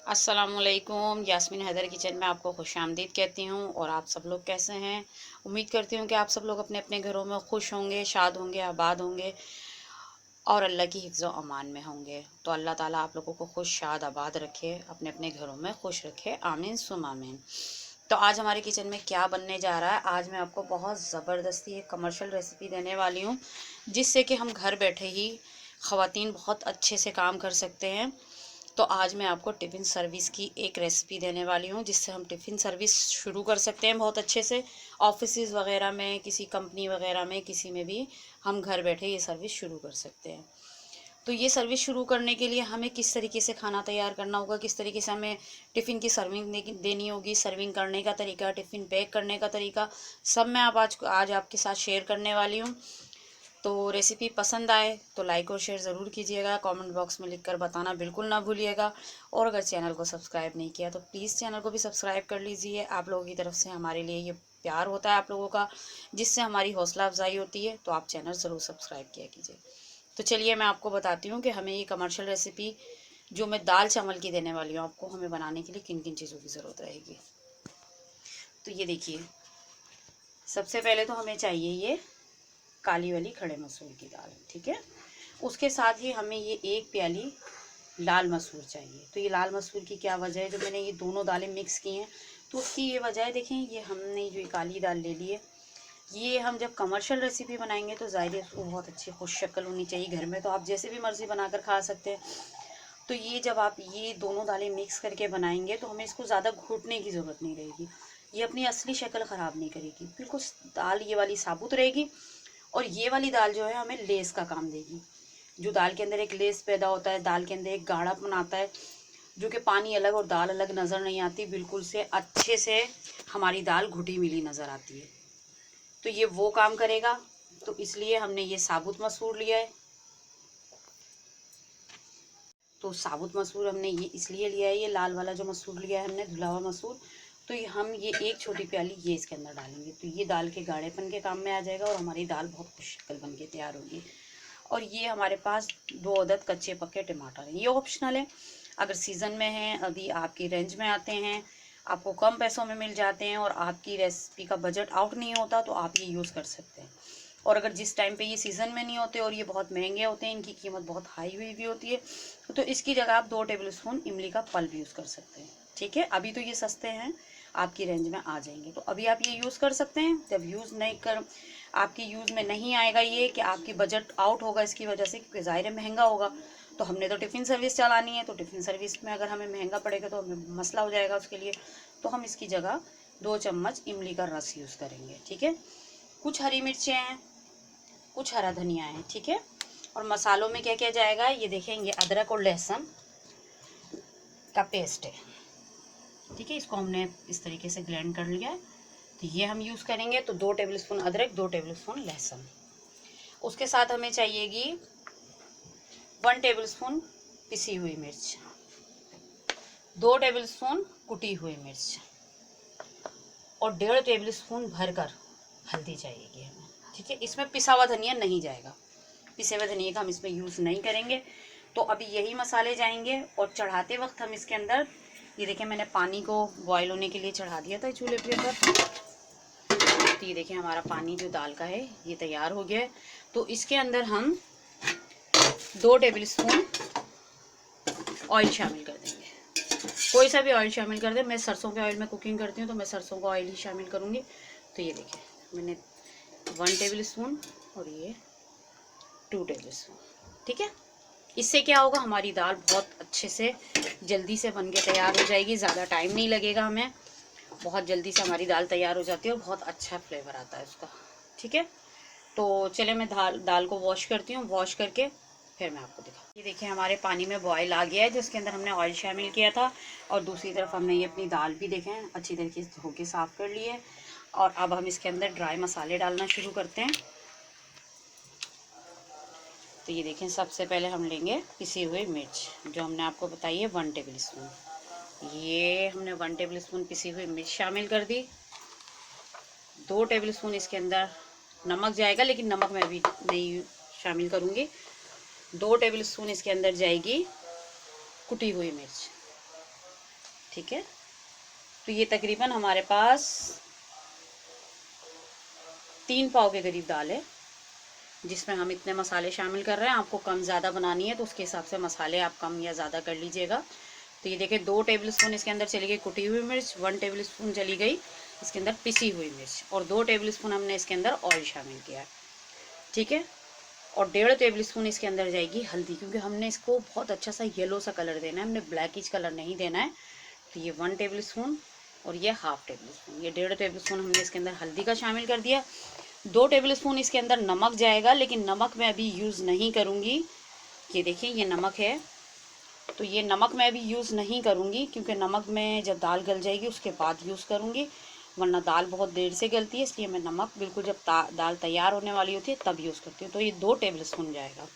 अस्सलामुअलैकुम। यास्मीन हैदर किचन में आपको खुशामदीद कहती हूँ। और आप सब लोग कैसे हैं? उम्मीद करती हूँ कि आप सब लोग अपने अपने घरों में खुश होंगे, शाद होंगे, आबाद होंगे और अल्लाह की हिफ्ज़ व अमान में होंगे। तो अल्लाह ताला आप लोगों को खुश, शाद, आबाद रखे, अपने अपने घरों में खुश रखे। आमीन सुम आमीन। तो आज हमारे किचन में क्या बनने जा रहा है? आज मैं आपको बहुत ज़बरदस्ती एक कमर्शियल रेसिपी देने वाली हूँ, जिससे कि हम घर बैठे ही ख़वातीन बहुत अच्छे से काम कर सकते हैं। तो आज मैं आपको टिफ़िन सर्विस की एक रेसिपी देने वाली हूँ, जिससे हम टिफ़िन सर्विस शुरू कर सकते हैं बहुत अच्छे से। ऑफिसेज़ वगैरह में, किसी कंपनी वगैरह में, किसी में भी हम घर बैठे ये सर्विस शुरू कर सकते हैं। तो ये सर्विस शुरू करने के लिए हमें किस तरीके से खाना तैयार करना होगा, किस तरीके से हमें टिफ़िन की सर्विंग देनी होगी, सर्विंग करने का तरीका, टिफ़िन पैक करने का तरीका, सब मैं आज आपके साथ शेयर करने वाली हूँ। तो रेसिपी पसंद आए तो लाइक और शेयर ज़रूर कीजिएगा। कमेंट बॉक्स में लिखकर बताना बिल्कुल ना भूलिएगा। और अगर चैनल को सब्सक्राइब नहीं किया तो प्लीज़ चैनल को भी सब्सक्राइब कर लीजिए। आप लोगों की तरफ से हमारे लिए ये प्यार होता है आप लोगों का, जिससे हमारी हौसला अफजाई होती है। तो आप चैनल ज़रूर सब्सक्राइब किया कीजिए। तो चलिए मैं आपको बताती हूँ कि हमें ये कमर्शियल रेसिपी जो मैं दाल चावल की देने वाली हूँ आपको, हमें बनाने के लिए किन किन चीज़ों की ज़रूरत रहेगी। तो ये देखिए, सबसे पहले तो हमें चाहिए ये काली वाली खड़े मसूर की दाल, ठीक है। उसके साथ ही हमें ये एक प्याली लाल मसूर चाहिए। तो ये लाल मसूर की क्या वजह है, जो मैंने ये दोनों दालें मिक्स की हैं तो उसकी ये वजह है, देखें ये हमने जो ये काली दाल ले ली है, ये हम जब कमर्शियल रेसिपी बनाएंगे तो ज़ाहिर है उसको बहुत अच्छी खुश शक्ल होनी चाहिए। घर में तो आप जैसे भी मर्ज़ी बनाकर खा सकते हैं। तो ये जब आप ये दोनों दालें मिक्स करके बनाएंगे तो हमें इसको ज़्यादा घोटने की ज़रूरत नहीं रहेगी। ये अपनी असली शक्ल ख़राब नहीं करेगी, बिल्कुल दाल ये वाली साबुत रहेगी। और ये वाली दाल जो है हमें लेस का काम देगी। जो दाल के अंदर एक लेस पैदा होता है, दाल के अंदर एक गाढ़ापन आता है, जो कि पानी अलग और दाल अलग नज़र नहीं आती, बिल्कुल से अच्छे से हमारी दाल घुटी मिली नज़र आती है। तो ये वो काम करेगा। तो इसलिए हमने ये साबुत मसूर लिया है। तो साबुत मसूर हमने ये इसलिए लिया है, ये लाल वाला जो मसूर लिया है हमने, धुला हुआ मसूर। तो ये हम ये एक छोटी प्याली ये इसके अंदर डालेंगे, तो ये दाल के गाढ़ेपन के काम में आ जाएगा और हमारी दाल बहुत खुशकल बन के तैयार होगी। और ये हमारे पास 2 अदद कच्चे पक्के टमाटर हैं, ये ऑप्शनल है। अगर सीज़न में है, अभी आपकी रेंज में आते हैं, आपको कम पैसों में मिल जाते हैं और आपकी रेसिपी का बजट आउट नहीं होता, तो आप ये यूज़ कर सकते हैं। और अगर जिस टाइम पे ये सीज़न में नहीं होते और ये बहुत महंगे होते हैं, इनकी कीमत बहुत हाई हुई भी होती है, तो इसकी जगह आप 2 टेबलस्पून इमली का पल्प यूज़ कर सकते हैं, ठीक है। अभी तो ये सस्ते हैं, आपकी रेंज में आ जाएंगे, तो अभी आप ये यूज़ कर सकते हैं। जब यूज़ नहीं कर आपकी यूज़ में नहीं आएगा, ये कि आपकी बजट आउट होगा इसकी वजह से, क्योंकि ज़ाहिर है महंगा होगा। तो हमने तो टिफ़िन सर्विस चलानी है, तो टिफ़िन सर्विस में अगर हमें महंगा पड़ेगा तो हमें मसला हो जाएगा उसके लिए। तो हम इसकी जगह 2 चम्मच इमली का रस यूज़ करेंगे, ठीक है। कुछ हरी मिर्चें हैं, कुछ हरा धनिया है, ठीक है। और मसालों में क्या क्या जाएगा, ये देखेंगे, अदरक और लहसुन का पेस्ट है, ठीक है। इसको हमने इस तरीके से ग्राइंड कर लिया है। तो ये हम यूज़ करेंगे। तो 2 टेबलस्पून अदरक, 2 टेबलस्पून लहसुन। उसके साथ हमें चाहिएगी 1 टेबलस्पून पिसी हुई मिर्च, 2 टेबलस्पून कुटी हुई मिर्च और 1.5 टेबलस्पून भरकर हल्दी चाहिएगी हमें, ठीक है। इसमें पिसा हुआ धनिया नहीं जाएगा, पिसे हुए धनिया का हम इसमें यूज़ नहीं करेंगे। तो अभी यही मसाले जाएंगे। और चढ़ाते वक्त हम इसके अंदर, ये देखिए मैंने पानी को बॉयल होने के लिए चढ़ा दिया था चूल्हे के ऊपर। तो ये देखिए हमारा पानी जो दाल का है ये तैयार हो गया है। तो इसके अंदर हम 2 टेबलस्पून ऑयल शामिल कर देंगे। कोई सा भी ऑयल शामिल कर दें। मैं सरसों के ऑयल में कुकिंग करती हूँ, तो मैं सरसों का ऑयल ही शामिल करूँगी। तो ये देखिए मैंने 1 टेबलस्पून और ये 2 टेबलस्पून, ठीक है। इससे क्या होगा, हमारी दाल बहुत अच्छे से जल्दी से बन के तैयार हो जाएगी, ज़्यादा टाइम नहीं लगेगा हमें। बहुत जल्दी से हमारी दाल तैयार हो जाती है और बहुत अच्छा फ्लेवर आता है उसका, ठीक है। तो चले मैं दाल को वॉश करती हूँ, वॉश करके फिर मैं आपको दिखाऊँ। ये देखिए हमारे पानी में बॉयल आ गया है, जिसके अंदर हमने ऑयल शामिल किया था। और दूसरी तरफ हमने ये अपनी दाल भी देखें अच्छी तरीके से धो के साफ़ कर ली है। और अब हम इसके अंदर ड्राई मसाले डालना शुरू करते हैं। तो ये देखें, सबसे पहले हम लेंगे पिसी हुई मिर्च, जो हमने आपको बताई है 1 टेबलस्पून। ये हमने 1 टेबलस्पून पिसी हुई मिर्च शामिल कर दी। 2 टेबलस्पून इसके अंदर नमक जाएगा, लेकिन नमक मैं अभी नहीं शामिल करूँगी। 2 टेबलस्पून इसके अंदर जाएगी कुटी हुई मिर्च, ठीक है। तो ये तकरीबन हमारे पास 3 पाव के करीब दाल है, जिसमें हम इतने मसाले शामिल कर रहे हैं। आपको कम ज़्यादा बनानी है तो उसके हिसाब से मसाले आप कम या ज़्यादा कर लीजिएगा। तो ये देखिए 2 टेबलस्पून इसके अंदर चली गई कुटी हुई मिर्च, 1 टेबलस्पून चली गई इसके अंदर पिसी हुई मिर्च, और 2 टेबलस्पून हमने इसके अंदर ऑयल शामिल किया है, ठीक है। और 1.5 टेबलस्पून इसके अंदर जाएगी हल्दी, क्योंकि हमने इसको बहुत अच्छा सा येलो सा कलर देना है, हमने ब्लैकिश कलर नहीं देना है। तो ये 1 टेबलस्पून और ये हाफ टेबलस्पून, ये 1.5 टेबलस्पून हमने इसके अंदर हल्दी का शामिल कर दिया। 2 टेबलस्पून इसके अंदर नमक जाएगा, लेकिन नमक मैं अभी यूज़ नहीं करूँगी। ये देखिए ये नमक है, तो ये नमक मैं अभी यूज़ नहीं करूँगी, क्योंकि नमक मैं जब दाल गल जाएगी उसके बाद यूज़ करूँगी, वरना दाल बहुत देर से गलती है। इसलिए मैं नमक बिल्कुल जब दाल तैयार होने वाली होती है तब यूज़ करती हूँ। तो ये 2 टेबलस्पून जाएगा।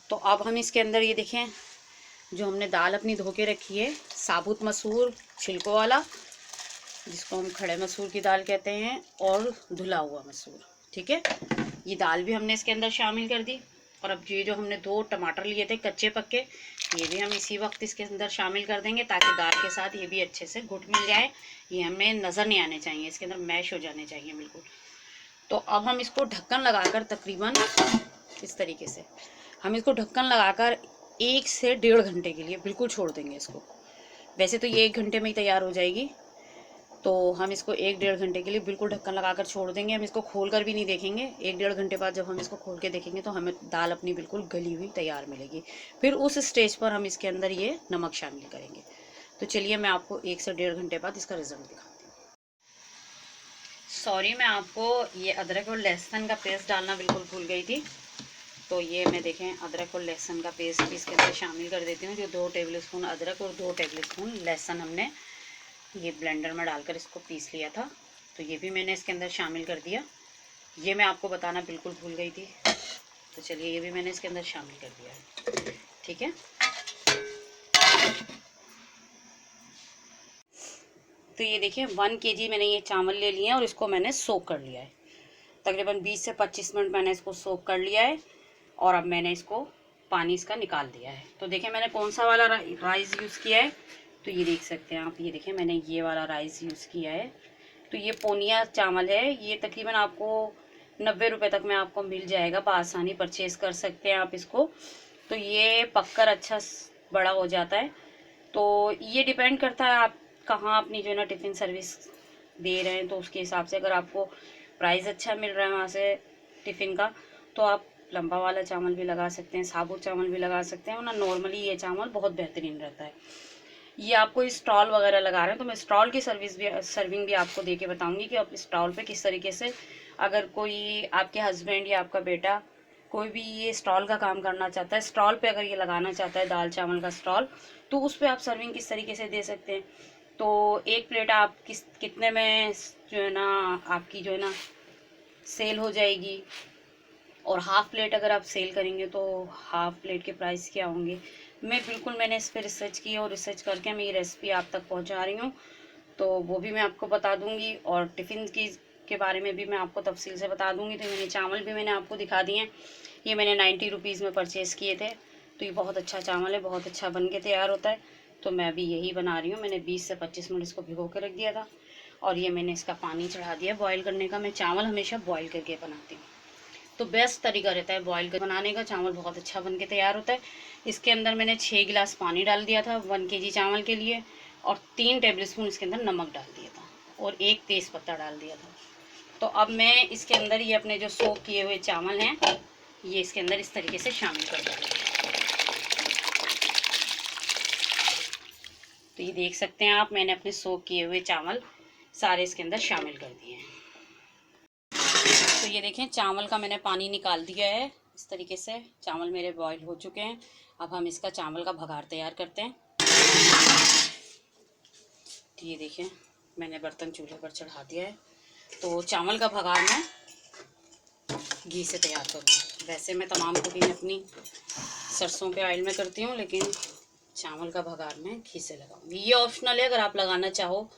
तो अब हम इसके अंदर ये देखें, जो हमने दाल अपनी धो के रखी है, साबुत मसूर छिलकों वाला, जिसको हम खड़े मसूर की दाल कहते हैं, और धुला हुआ मसूर, ठीक है। ये दाल भी हमने इसके अंदर शामिल कर दी। और अब ये जो हमने 2 टमाटर लिए थे कच्चे पक्के, ये भी हम इसी वक्त इसके अंदर शामिल कर देंगे, ताकि दाल के साथ ये भी अच्छे से घुट मिल जाए। ये हमें नज़र नहीं आने चाहिए, इसके अंदर मैश हो जाने चाहिए बिल्कुल। तो अब हम इसको ढक्कन लगाकर तकरीबन इस तरीके से हम इसको ढक्कन लगाकर 1 से 1.5 घंटे के लिए बिल्कुल छोड़ देंगे इसको। वैसे तो ये 1 घंटे में ही तैयार हो जाएगी, तो हम इसको 1-1.5 घंटे के लिए बिल्कुल ढक्कन लगाकर छोड़ देंगे। हम इसको खोल कर भी नहीं देखेंगे। 1-1.5 घंटे बाद जब हम इसको खोल के देखेंगे तो हमें दाल अपनी बिल्कुल गली हुई तैयार मिलेगी। फिर उस स्टेज पर हम इसके अंदर ये नमक शामिल करेंगे। तो चलिए मैं आपको 1 से 1.5 घंटे बाद इसका रिजल्ट दिखाती हूँ। सॉरी, मैं आपको ये अदरक और लहसुन का पेस्ट डालना बिल्कुल भूल गई थी। तो ये मैं देखें अदरक और लहसुन का पेस्ट भी इसके अंदर शामिल कर देती हूँ। जो 2 टेबलस्पून अदरक और 2 टेबलस्पून लहसुन हमने ये ब्लेंडर में डालकर इसको पीस लिया था, तो ये भी मैंने इसके अंदर शामिल कर दिया। ये मैं आपको बताना बिल्कुल भूल गई थी। तो चलिए ये भी मैंने इसके अंदर शामिल कर दिया है, ठीक है। तो ये देखिए 1 kg मैंने ये चावल ले लिए हैं और इसको मैंने सोक कर लिया है। तकरीबन 20 से 25 मिनट मैंने इसको सोक कर लिया है, और अब मैंने इसको पानी इसका निकाल दिया है। तो देखिए मैंने कौन सा वाला राइस यूज़ किया है, तो ये देख सकते हैं आप। ये देखिए मैंने ये वाला राइस यूज़ किया है। तो ये पोनिया चावल है, ये तकरीबन आपको 90 रुपये तक में आपको मिल जाएगा, बआसानी परचेज़ कर सकते हैं आप इसको। तो ये पककर अच्छा बड़ा हो जाता है। तो ये डिपेंड करता है आप कहाँ अपनी जो है ना टिफ़िन सर्विस दे रहे हैं, तो उसके हिसाब से अगर आपको प्राइस अच्छा मिल रहा है वहाँ से टिफ़िन का, तो आप लंबा वाला चावल भी लगा सकते हैं, साबुत चावल भी लगा सकते हैं, वरना नॉर्मली ये चावल बहुत बेहतरीन रहता है। ये आपको स्टॉल वगैरह लगा रहे हैं, तो मैं स्टॉल की सर्विंग भी आपको दे के बताऊँगी कि आप स्टॉल पे किस तरीके से, अगर कोई आपके हस्बैंड या आपका बेटा कोई भी ये स्टॉल का काम करना चाहता है, स्टॉल पे अगर ये लगाना चाहता है दाल चावल का स्टॉल, तो उस पर आप सर्विंग किस तरीके से दे सकते हैं। तो 1 प्लेट आप कितने में जो है ना आपकी जो है ना सेल हो जाएगी, और हाफ़ प्लेट अगर आप सेल करेंगे तो हाफ़ प्लेट के प्राइस क्या होंगे। मैंने इस पर रिसर्च की और रिसर्च करके मैं ये रेसिपी आप तक पहुंचा रही हूँ, तो वो भी मैं आपको बता दूंगी, और टिफ़िन की के बारे में भी मैं आपको तफसील से बता दूंगी। तो मैंने चावल भी मैंने आपको दिखा दिए हैं। ये मैंने 90 रुपीज़ में परचेज़ किए थे। तो ये बहुत अच्छा चावल है, बहुत अच्छा बन के तैयार होता है। तो मैं अभी यही बना रही हूँ। मैंने 20 से 25 मिनट इसको भिगो के रख दिया था, और ये मैंने इसका पानी चढ़ा दिया बॉयल करने का। मैं चावल हमेशा बॉयल करके बनाती हूँ, तो बेस्ट तरीका रहता है बॉयल कर बनाने का। चावल बहुत अच्छा बन के तैयार होता है। इसके अंदर मैंने 6 गिलास पानी डाल दिया था 1 kg चावल के लिए, और 3 टेबलस्पून इसके अंदर नमक डाल दिया था, और 1 तेज़पत्ता डाल दिया था। तो अब मैं इसके अंदर ये अपने जो सोक किए हुए चावल हैं ये इसके अंदर इस तरीके से शामिल कर दूँगी। तो ये देख सकते हैं आप, मैंने अपने सोक किए हुए चावल सारे इसके अंदर शामिल कर दिए हैं। तो ये देखें चावल का मैंने पानी निकाल दिया है। इस तरीके से चावल मेरे बॉईल हो चुके हैं। अब हम इसका चावल का भगार तैयार करते हैं। तो ये देखें मैंने बर्तन चूल्हे पर चढ़ा दिया है। तो चावल का भगार मैं घी से तैयार करूँगी। वैसे मैं तमाम कुकिंग अपनी सरसों के ऑयल में करती हूँ, लेकिन चावल का भगार मैं घी से लगाऊंगी। ये ऑप्शनल है, अगर आप लगाना चाहो।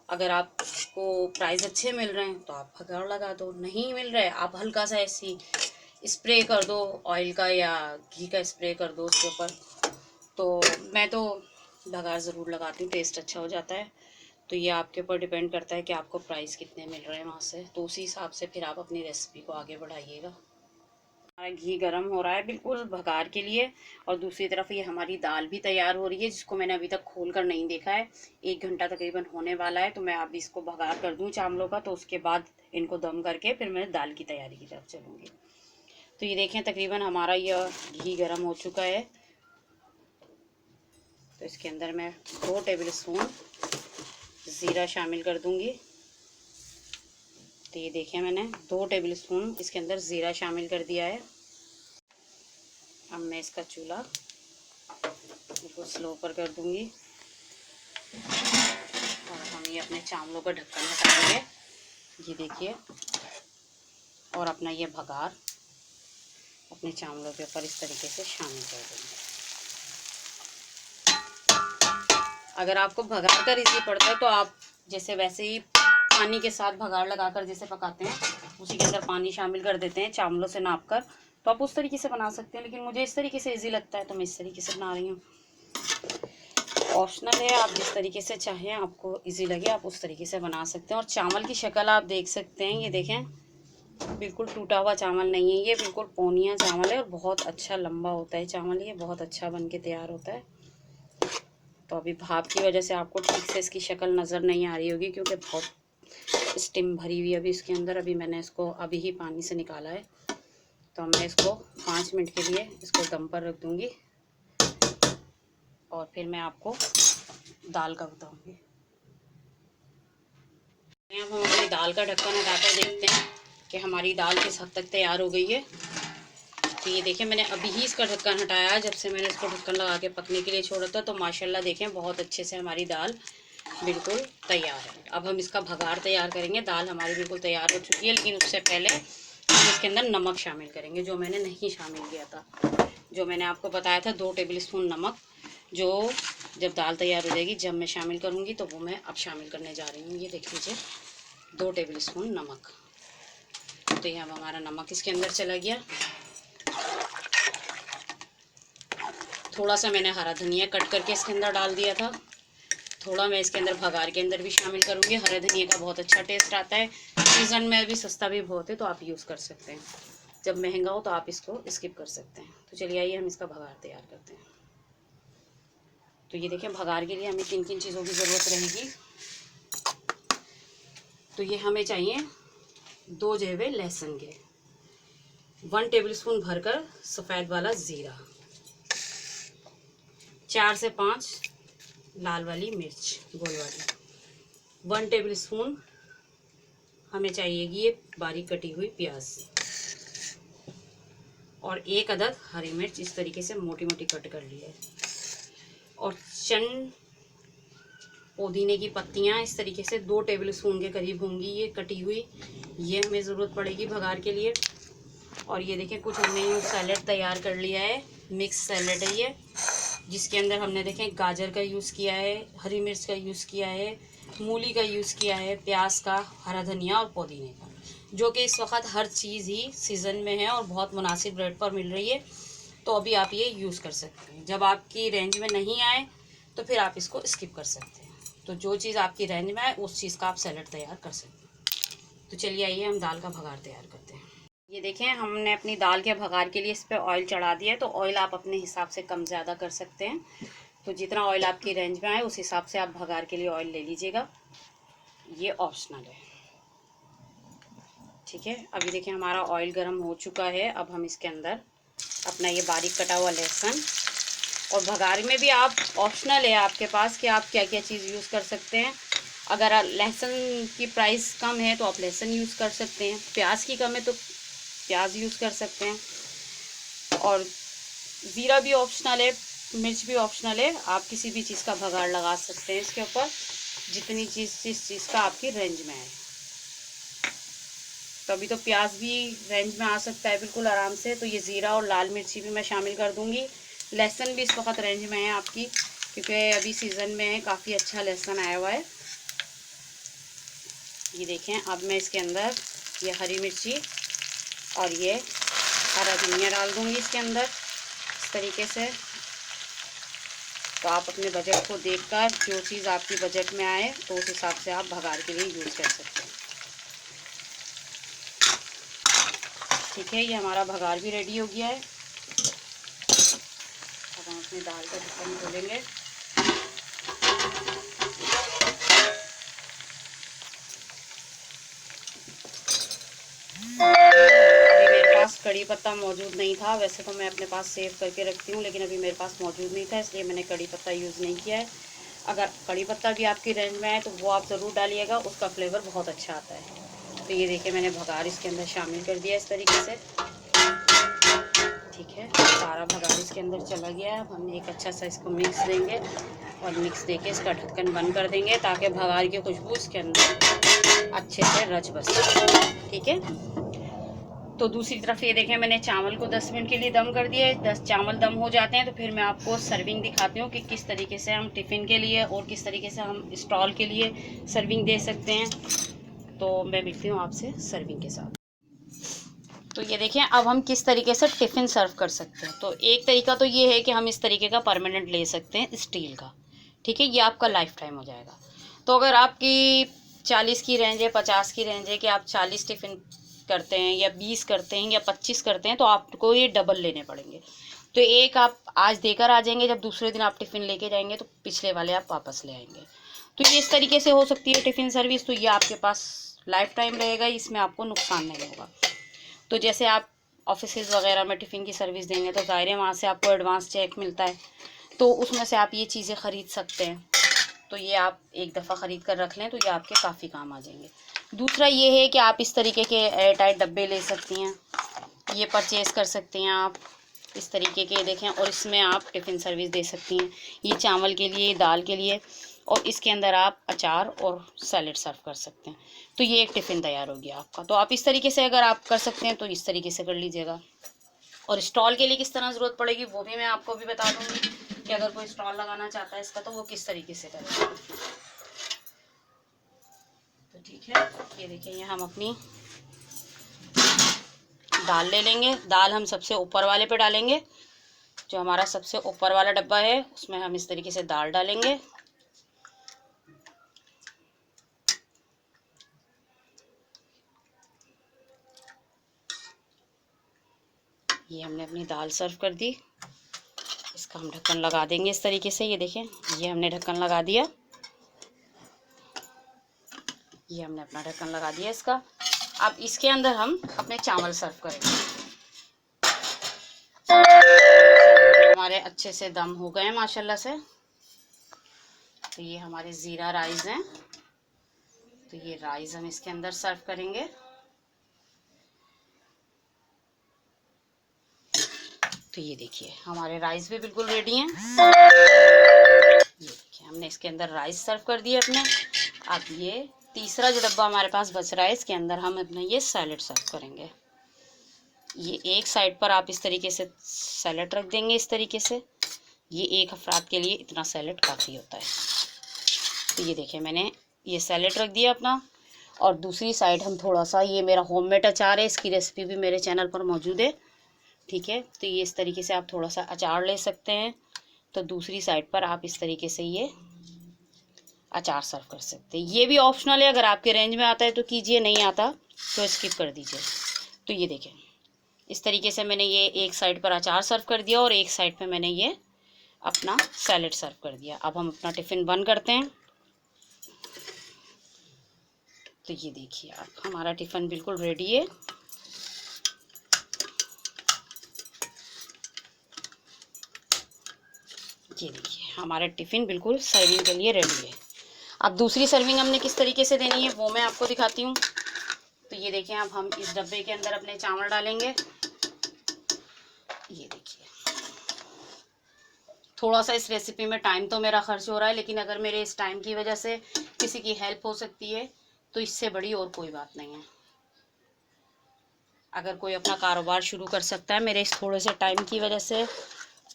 अगर आपको प्राइस अच्छे मिल रहे हैं तो आप भगार लगा दो, नहीं मिल रहे आप हल्का सा ऐसी स्प्रे कर दो ऑयल का या घी का स्प्रे कर दो उसके ऊपर। तो मैं तो बघार ज़रूर लगाती हूँ, टेस्ट अच्छा हो जाता है। तो ये आपके ऊपर डिपेंड करता है कि आपको प्राइस कितने मिल रहे हैं वहाँ से, तो उसी हिसाब से फिर आप अपनी रेसिपी को आगे बढ़ाइएगा। हमारा घी गरम हो रहा है बिल्कुल भगार के लिए, और दूसरी तरफ ये हमारी दाल भी तैयार हो रही है, जिसको मैंने अभी तक खोल कर नहीं देखा है। 1 घंटा तकरीबन होने वाला है, तो मैं अभी इसको भगार कर दूँ चावलों का, तो उसके बाद इनको दम करके फिर मैं दाल की तैयारी की तरफ चलूँगी। तो ये देखें तकरीबन हमारा यह घी गरम हो चुका है। तो इसके अंदर मैं 2 टेबल स्पून ज़ीरा शामिल कर दूँगी। तो ये देखें मैंने 2 टेबल स्पून इसके अंदर ज़ीरा शामिल कर दिया है। अब मैं इसका चूल्हा बिल्कुल स्लो पर कर दूंगी, और हम ये अपने चावलों का ढक्कन हटाएंगे। ये देखिए, और अपना ये भगार अपने चावलों के ऊपर इस तरीके से शामिल कर देंगे। अगर आपको भगार का रीज़ी पड़ता है तो आप जैसे वैसे ही पानी के साथ भगार लगाकर जैसे पकाते हैं, उसी के अंदर पानी शामिल कर देते हैं चावलों से नाप कर, तो आप उस तरीके से बना सकते हैं। लेकिन मुझे इस तरीके से ईजी लगता है तो मैं इस तरीके से बना रही हूँ। ऑप्शनल है, आप जिस तरीके से चाहें, आपको इजी लगे आप उस तरीके से बना सकते हैं। और चावल की शक्ल आप देख सकते हैं, ये देखें बिल्कुल टूटा हुआ चावल नहीं है, ये बिल्कुल पोनिया चावल है और बहुत अच्छा लंबा होता है चावल, ये बहुत अच्छा बन के तैयार होता है। तो अभी भाप की वजह से आपको ठीक से इसकी शक्ल नज़र नहीं आ रही होगी, क्योंकि बहुत स्टीम भरी हुई है अभी इसके अंदर। अभी मैंने इसको अभी ही पानी से निकाला है। तो मैं इसको 5 मिनट के लिए इसको दम पर रख दूँगी, और फिर मैं आपको दाल का बताऊँगी। अब हम अपनी दाल का ढक्कन हटाकर देखते हैं कि हमारी दाल किस हद तक तैयार हो गई है। तो ये देखें मैंने अभी ही इसका ढक्कन हटाया, जब से मैंने इसको ढक्कन लगा के पकने के लिए छोड़ा था, तो माशाल्लाह देखें बहुत अच्छे से हमारी दाल बिल्कुल तैयार है। अब हम इसका भगार तैयार करेंगे। दाल हमारी बिल्कुल तैयार हो चुकी है, लेकिन उससे पहले हम इसके अंदर नमक शामिल करेंगे, जो मैंने नहीं शामिल किया था। जो मैंने आपको बताया था 2 टेबल स्पून नमक, जो जब दाल तैयार हो जाएगी जब मैं शामिल करूँगी, तो वो मैं अब शामिल करने जा रही हूँ। ये देख लीजिए 2 टेबल स्पून नमक। तो ये अब हमारा नमक इसके अंदर चला गया। थोड़ा सा मैंने हरा धनिया कट करके इसके अंदर डाल दिया था। थोड़ा मैं इसके अंदर भगार के अंदर भी शामिल करूँगी। हरे धनिया का बहुत अच्छा टेस्ट आता है, सीज़न में अभी सस्ता भी बहुत है, तो आप यूज़ कर सकते हैं। जब महंगा हो तो आप इसको स्किप कर सकते हैं। तो चलिए आइए हम इसका भगार तैयार करते हैं। तो ये देखें भगार के लिए हमें किन किन चीज़ों की ज़रूरत रहेगी। तो ये हमें चाहिए 2 जेवे लहसुन के, 1 टेबल स्पून भरकर सफ़ेद वाला ज़ीरा, 4 से 5 लाल वाली मिर्च गोल वाली, 1 टेबल स्पून हमें चाहिएगी ये बारीक कटी हुई प्याज, और 1 अदद हरी मिर्च इस तरीके से मोटी मोटी कट कर ली है, और चंद पुदीने की पत्तियां इस तरीके से 2 टेबल स्पून के करीब होंगी ये कटी हुई, ये हमें ज़रूरत पड़ेगी भगार के लिए। और ये देखें कुछ हमने ये सैलेड तैयार कर लिया है, मिक्स सैलेड है ये, जिसके अंदर हमने देखें गाजर का यूज़ किया है, हरी मिर्च का यूज़ किया है, मूली का यूज़ किया है, प्याज का, हरा धनिया और पुदीने का, जो कि इस वक्त हर चीज़ ही सीज़न में है और बहुत मुनासिब रेट पर मिल रही है। तो अभी आप ये यूज़ कर सकते हैं। जब आपकी रेंज में नहीं आए तो फिर आप इसको स्किप कर सकते हैं। तो जो चीज़ आपकी रेंज में आए उस चीज़ का आप सैलेड तैयार कर सकते हैं। तो चलिए आइए हम दाल का भगार तैयार करते हैं। ये देखें हमने अपनी दाल के भगार के लिए इस पर ऑयल चढ़ा दिया है। तो ऑयल आप अपने हिसाब से कम ज़्यादा कर सकते हैं। तो जितना ऑयल आपकी रेंज में आए उस हिसाब से आप भगार के लिए ऑयल ले लीजिएगा, ये ऑप्शनल है, ठीक है। अभी देखिए हमारा ऑयल गर्म हो चुका है। अब हम इसके अंदर अपना ये बारीक कटा हुआ लहसुन, और भगार में भी आप ऑप्शनल है आपके पास कि आप क्या क्या चीज़ यूज़ कर सकते हैं। अगर लहसुन की प्राइस कम है तो आप लहसुन यूज़ कर सकते हैं, प्याज की कम है तो प्याज यूज़ कर सकते हैं, और ज़ीरा भी ऑप्शनल है, मिर्च भी ऑप्शनल है। आप किसी भी चीज़ का भगार लगा सकते हैं इसके ऊपर, जितनी चीज़ जिस चीज़ का आपकी रेंज में है। तो अभी तो प्याज भी रेंज में आ सकता है बिल्कुल आराम से। तो ये ज़ीरा और लाल मिर्ची भी मैं शामिल कर दूंगी। लहसुन भी इस वक्त रेंज में है आपकी, क्योंकि अभी सीज़न में है, काफ़ी अच्छा लहसुन आया हुआ है। ये देखें अब मैं इसके अंदर ये हरी मिर्ची और ये हरा धनिया डाल दूँगी इसके अंदर इस तरीके से। तो आप अपने बजट को देखकर जो चीज़ आपकी बजट में आए तो उस हिसाब से आप भगार के लिए यूज़ कर सकते हैं। ठीक है, ये हमारा भगार भी रेडी हो गया है। अब हम अपनी दाल का ढक्कन खोलेंगे। अभी मेरे पास कड़ी पत्ता मौजूद नहीं था, वैसे तो मैं अपने पास सेव करके रखती हूँ, लेकिन अभी मेरे पास मौजूद नहीं था, इसलिए मैंने कड़ी पत्ता यूज़ नहीं किया है। अगर कड़ी पत्ता भी आपकी रेंज में है तो वो आप ज़रूर डालिएगा, उसका फ्लेवर बहुत अच्छा आता है। तो ये देखिए मैंने भगार इसके अंदर शामिल कर दिया इस तरीके से। ठीक है, सारा भगार इसके अंदर चला गया है। अब हम एक अच्छा सा इसको मिक्स देंगे और मिक्स देके इसका ढक्कन बंद कर देंगे ताकि भगार की खुशबू इसके अंदर अच्छे से रच बस। ठीक है, तो दूसरी तरफ ये देखें मैंने चावल को 10 मिनट के लिए दम कर दिया है। 10 चावल दम हो जाते हैं तो फिर मैं आपको सर्विंग दिखाती हूँ कि किस तरीके से हम टिफ़िन के लिए और किस तरीके से हम स्टॉल के लिए सर्विंग दे सकते हैं। तो मैं मिलती हूँ आपसे सर्विंग के साथ। तो ये देखें अब हम किस तरीके से टिफ़िन सर्व कर सकते हैं। तो एक तरीका तो ये है कि हम इस तरीके का परमानेंट ले सकते हैं स्टील का। ठीक है, ये आपका लाइफ टाइम हो जाएगा। तो अगर आपकी 40 की रेंज है, 50 की रेंज है कि आप 40 टिफ़िन करते हैं या 20 करते हैं या 25 करते हैं तो आपको ये डबल लेने पड़ेंगे। तो एक आप आज देकर आ जाएंगे, जब दूसरे दिन आप टिफ़िन लेके जाएंगे तो पिछले वाले आप वापस ले आएंगे। तो ये इस तरीके से हो सकती है टिफ़िन सर्विस। तो ये आपके पास लाइफ टाइम रहेगा, इसमें आपको नुकसान नहीं होगा। तो जैसे आप ऑफिसेज वगैरह में टिफ़िन की सर्विस देंगे तो ज़ाहिर है वहाँ से आपको एडवांस चेक मिलता है, तो उसमें से आप ये चीज़ें ख़रीद सकते हैं। तो ये आप एक दफ़ा ख़रीद कर रख लें तो ये आपके काफ़ी काम आ जाएंगे। दूसरा ये है कि आप इस तरीके के एयर टाइट डब्बे ले सकती हैं, ये परचेज़ कर सकती हैं आप इस तरीके के देखें, और इसमें आप टिफ़िन सर्विस दे सकती हैं। ये चावल के लिए, दाल के लिए, और इसके अंदर आप अचार और सैलेड सर्व कर सकते हैं। तो ये एक टिफ़िन तैयार हो गया आपका। तो आप इस तरीके से अगर आप कर सकते हैं तो इस तरीके से कर लीजिएगा। और स्टॉल के लिए किस तरह ज़रूरत पड़ेगी वो भी मैं आपको भी बता दूँगी कि अगर कोई स्टॉल लगाना चाहता है इसका तो वो किस तरीके से करेगा। तो ठीक है, ये देखिए ये हम अपनी दाल ले लेंगे। दाल हम सबसे ऊपर वाले पे डालेंगे, जो हमारा सबसे ऊपर वाला डब्बा है उसमें हम इस तरीके से दाल डालेंगे। ये हमने अपनी दाल सर्व कर दी, इसका हम ढक्कन लगा देंगे इस तरीके से। ये देखें ये हमने ढक्कन लगा दिया, ये हमने अपना ढक्कन लगा दिया इसका। अब इसके अंदर हम अपने चावल सर्व करेंगे। हमारे अच्छे से दम हो गए माशाल्लाह से। तो ये हमारे ज़ीरा राइस हैं, तो ये राइस हम इसके अंदर सर्व करेंगे। तो ये देखिए हमारे राइस भी बिल्कुल रेडी हैं। ये देखिए हमने इसके अंदर राइस सर्व कर दिए अपने। अब ये तीसरा जो डब्बा हमारे पास बच रहा है इसके अंदर हम अपना ये सैलेड सर्व करेंगे। ये एक साइड पर आप इस तरीके से सैलेड रख देंगे इस तरीके से। ये एक अफराद के लिए इतना सैलेड काफ़ी होता है। तो ये देखिए मैंने ये सैलेड रख दिया अपना, और दूसरी साइड हम थोड़ा सा, ये मेरा होममेड अचार है, इसकी रेसिपी भी मेरे चैनल पर मौजूद है। ठीक है, तो ये इस तरीके से आप थोड़ा सा अचार ले सकते हैं। तो दूसरी साइड पर आप इस तरीके से ये अचार सर्व कर सकते हैं। ये भी ऑप्शनल है, अगर आपके रेंज में आता है तो कीजिए, नहीं आता तो स्किप कर दीजिए। तो ये देखें इस तरीके से मैंने ये एक साइड पर अचार सर्व कर दिया और एक साइड पे मैंने ये अपना सैलेड सर्व कर दिया। अब हम अपना टिफ़िन बंद करते हैं। तो ये देखिए अब हमारा टिफ़िन बिल्कुल रेडी है। ये देखिए हमारा टिफ़िन बिल्कुल सर्विंग के लिए रेडी है। अब दूसरी सर्विंग हमने किस तरीके से देनी है वो मैं आपको दिखाती हूँ। तो ये देखिए अब हम इस डब्बे के अंदर अपने चावल डालेंगे। ये देखिए थोड़ा सा इस रेसिपी में टाइम तो मेरा खर्च हो रहा है, लेकिन अगर मेरे इस टाइम की वजह से किसी की हेल्प हो सकती है तो इससे बड़ी और कोई बात नहीं है। अगर कोई अपना कारोबार शुरू कर सकता है मेरे इस थोड़े से टाइम की वजह से,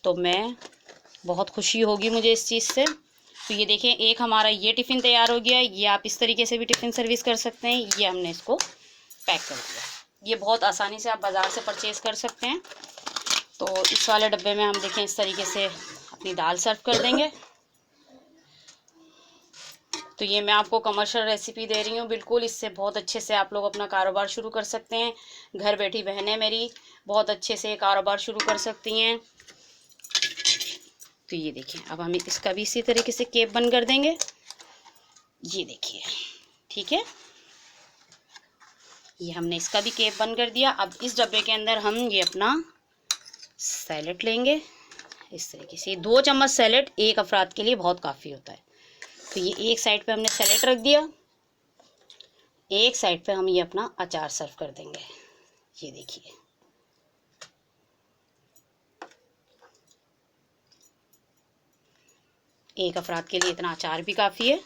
तो मैं बहुत खुशी होगी मुझे इस चीज़ से। तो ये देखें एक हमारा ये टिफ़िन तैयार हो गया। ये आप इस तरीके से भी टिफ़िन सर्विस कर सकते हैं। ये हमने इसको पैक कर दिया। ये बहुत आसानी से आप बाज़ार से परचेज़ कर सकते हैं। तो इस वाले डब्बे में हम देखें इस तरीके से अपनी दाल सर्व कर देंगे। तो ये मैं आपको कमर्शियल रेसिपी दे रही हूँ बिल्कुल, इससे बहुत अच्छे से आप लोग अपना कारोबार शुरू कर सकते हैं। घर बैठी बहनें मेरी बहुत अच्छे से कारोबार शुरू कर सकती हैं। तो ये देखिए, अब हम इसका भी इसी तरीके से केप बंद कर देंगे। ये देखिए, ठीक है, ये हमने इसका भी केप बंद कर दिया। अब इस डब्बे के अंदर हम ये अपना सैलेड लेंगे इस तरीके से। 2 चम्मच सैलेड एक अफराद के लिए बहुत काफ़ी होता है। तो ये एक साइड पे हमने सैलेड रख दिया, एक साइड पे हम ये अपना अचार सर्व कर देंगे। ये देखिए, एक अफराद के लिए इतना अचार भी काफ़ी है।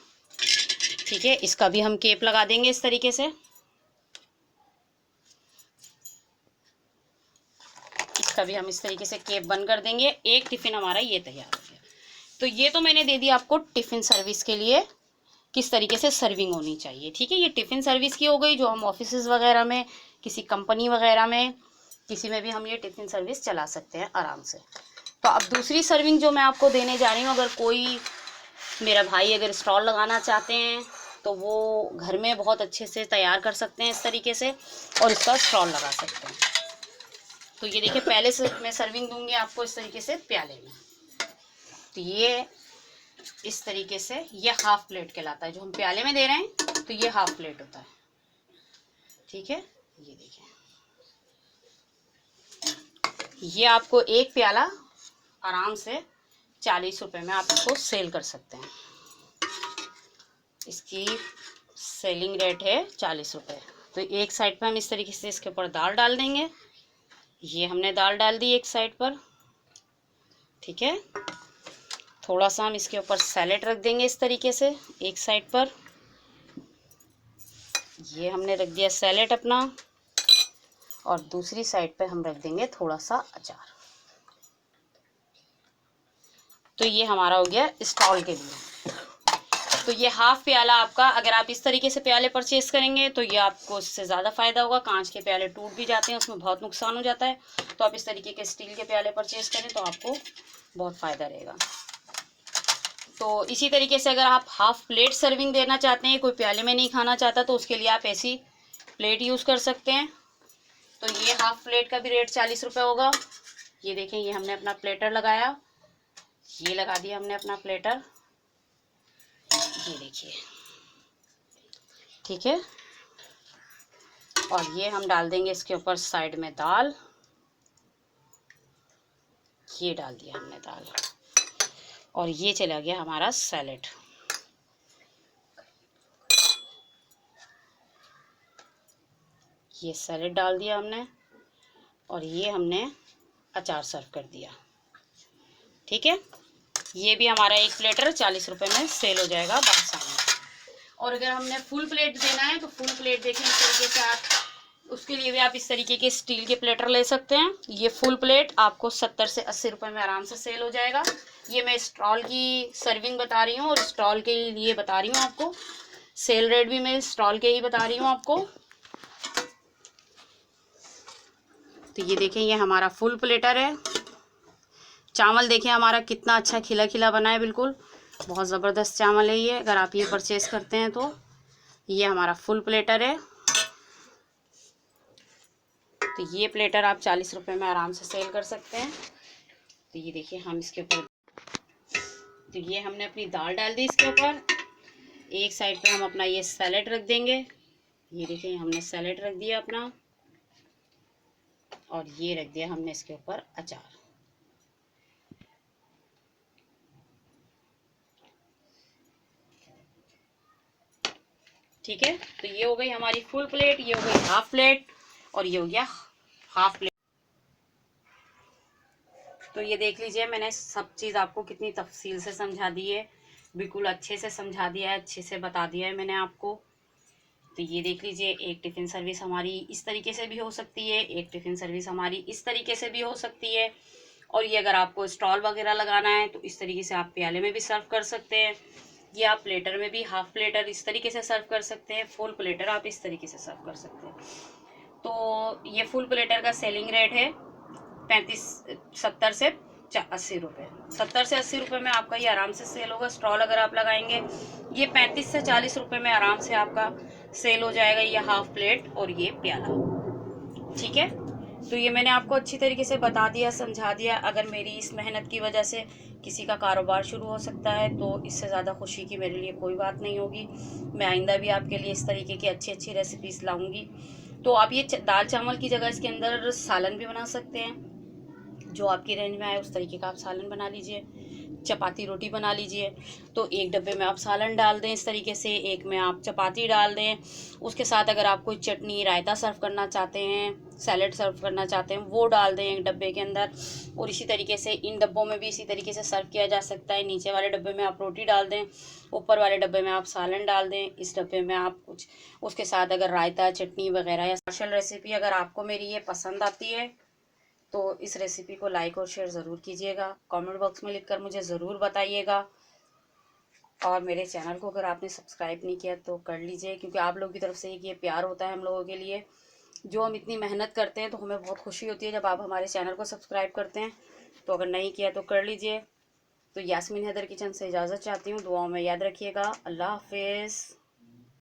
ठीक है, इसका भी हम केप लगा देंगे इस तरीके से। इसका भी हम इस तरीके से केप बंद कर देंगे। एक टिफ़िन हमारा ये तैयार हो गया। तो ये तो मैंने दे दी आपको टिफ़िन सर्विस के लिए किस तरीके से सर्विंग होनी चाहिए। ठीक है, ये टिफ़िन सर्विस की हो गई, जो हम ऑफिसेज़ वगैरह में, किसी कंपनी वगैरह में, किसी में भी हम ये टिफ़िन सर्विस चला सकते हैं आराम से। तो अब दूसरी सर्विंग जो मैं आपको देने जा रही हूँ, अगर कोई मेरा भाई अगर स्टॉल लगाना चाहते हैं तो वो घर में बहुत अच्छे से तैयार कर सकते हैं इस तरीके से, और इसका स्टॉल लगा सकते हैं। तो ये देखिए, पहले से मैं सर्विंग दूंगी आपको इस तरीके से प्याले में। तो ये इस तरीके से ये हाफ प्लेट कहलाता है, जो हम प्याले में दे रहे हैं तो ये हाफ प्लेट होता है। ठीक है, ये देखिए, ये आपको एक प्याला आराम से 40 रुपए में आप इसको सेल कर सकते हैं। इसकी सेलिंग रेट है 40 रुपए। तो एक साइड पे हम इस तरीके से इसके ऊपर दाल डाल देंगे। ये हमने दाल डाल दी एक साइड पर। ठीक है, थोड़ा सा हम इसके ऊपर सैलेड रख देंगे इस तरीके से एक साइड पर। ये हमने रख दिया सैलेड अपना, और दूसरी साइड पे हम रख देंगे थोड़ा सा अचार। तो ये हमारा हो गया स्टॉल के लिए। तो ये हाफ प्याला आपका, अगर आप इस तरीके से प्याले परचेज करेंगे तो ये आपको इससे ज़्यादा फ़ायदा होगा। कांच के प्याले टूट भी जाते हैं, उसमें बहुत नुकसान हो जाता है। तो आप इस तरीके के स्टील के प्याले परचेज करें तो आपको बहुत फ़ायदा रहेगा। तो इसी तरीके से अगर आप हाफ प्लेट सर्विंग देना चाहते हैं, कोई प्याले में नहीं खाना चाहता, तो उसके लिए आप ऐसी प्लेट यूज़ कर सकते हैं। तो ये हाफ प्लेट का भी रेट 40 रुपये होगा। ये देखें, ये हमने अपना प्लेटर लगाया, ये लगा दिया हमने अपना प्लेटर। ये देखिए, ठीक है, और ये हम डाल देंगे इसके ऊपर साइड में दाल। ये डाल दिया हमने दाल, और ये चला गया हमारा सैलेड। ये सैलेड डाल दिया हमने, और ये हमने अचार सर्व कर दिया। ठीक है, ये भी हमारा एक प्लेटर 40 रुपये में सेल हो जाएगा बासानी। और अगर हमने फुल प्लेट देना है तो फुल प्लेट देखें इस तरीके से आप, उसके लिए भी आप इस तरीके के स्टील के प्लेटर ले सकते हैं। ये फुल प्लेट आपको 70 से 80 रुपये में आराम से सेल हो जाएगा। ये मैं स्टॉल की सर्विंग बता रही हूँ, और स्टॉल के लिए बता रही हूँ आपको। सेल रेट भी मैं स्टॉल के ही बता रही हूँ आपको। तो ये देखें, ये हमारा फुल प्लेटर है। चावल देखिए हमारा कितना अच्छा खिला खिला बना है, बिल्कुल बहुत ज़बरदस्त चावल है ये। अगर आप ये परचेज़ करते हैं तो ये हमारा फुल प्लेटर है। तो ये प्लेटर आप 40 रुपये में आराम से सेल कर सकते हैं। तो ये देखिए, हम इसके ऊपर, तो ये हमने अपनी दाल डाल दी इसके ऊपर। एक साइड पे हम अपना ये सैलेड रख देंगे। ये देखिए, हमने सैलेड रख दिया अपना, और ये रख दिया हमने इसके ऊपर अचार। ठीक है, तो ये हो गई हमारी फुल प्लेट, ये हो गई हाफ प्लेट, और ये हो गया हाफ प्लेट। तो ये देख लीजिए, मैंने सब चीज़ आपको कितनी तफसील से समझा दी है, बिल्कुल अच्छे से समझा दिया है, अच्छे से बता दिया है मैंने आपको। तो ये देख लीजिए, एक टिफ़िन सर्विस हमारी इस तरीके से भी हो सकती है, एक टिफ़िन सर्विस हमारी इस तरीके से भी हो सकती है। और ये अगर आपको स्टॉल वगैरह लगाना है तो इस तरीके से आप प्याले में भी सर्व कर सकते हैं। ये आप प्लेटर में भी, हाफ प्लेटर इस तरीके से सर्व कर सकते हैं, फुल प्लेटर आप इस तरीके से सर्व कर सकते हैं। तो ये फुल प्लेटर का सेलिंग रेट है 70 से 80 रुपये। 70 से 80 रुपये में आपका ये आराम से सेल होगा। स्टॉल अगर आप लगाएंगे ये 35 से 40 रुपये में आराम से आपका सेल हो जाएगा, ये हाफ प्लेट और ये प्याला। ठीक है, तो ये मैंने आपको अच्छी तरीके से बता दिया, समझा दिया। अगर मेरी इस मेहनत की वजह से किसी का कारोबार शुरू हो सकता है तो इससे ज़्यादा खुशी की मेरे लिए कोई बात नहीं होगी। मैं आइंदा भी आपके लिए इस तरीके की अच्छी अच्छी रेसिपीज़ लाऊंगी। तो आप ये दाल चावल की जगह इसके अंदर सालन भी बना सकते हैं, जो आपकी रेंज में आए उस तरीके का आप सालन बना लीजिए। चपाती रोटी बना लीजिए, तो एक डब्बे में आप सालन डाल दें इस तरीके से, एक में आप चपाती डाल दें। उसके साथ अगर आप कोई चटनी रायता सर्व करना चाहते हैं, सैलेड सर्व करना चाहते हैं, वो डाल दें एक डब्बे के अंदर। और इसी तरीके से इन डब्बों में भी इसी तरीके से सर्व किया जा सकता है। नीचे वाले डब्बे में आप रोटी डाल दें, ऊपर वाले डब्बे में आप सालन डाल दें, इस डब्बे में आप कुछ उसके साथ अगर रायता चटनी वगैरह या स्पेशल रेसिपी अगर आपको मेरी ये पसंद आती है तो इस रेसिपी को लाइक और शेयर ज़रूर कीजिएगा। कमेंट बॉक्स में लिखकर मुझे ज़रूर बताइएगा। और मेरे चैनल को अगर आपने सब्सक्राइब नहीं किया तो कर लीजिए, क्योंकि आप लोगों की तरफ से ये प्यार होता है हम लोगों के लिए। जो हम इतनी मेहनत करते हैं तो हमें बहुत खुशी होती है जब आप हमारे चैनल को सब्सक्राइब करते हैं। तो अगर नहीं किया तो कर लीजिए। तो यास्मीन हैदर किचन से इजाज़त चाहती हूँ। दुआओं में याद रखिएगा। अल्लाह हाफिज़।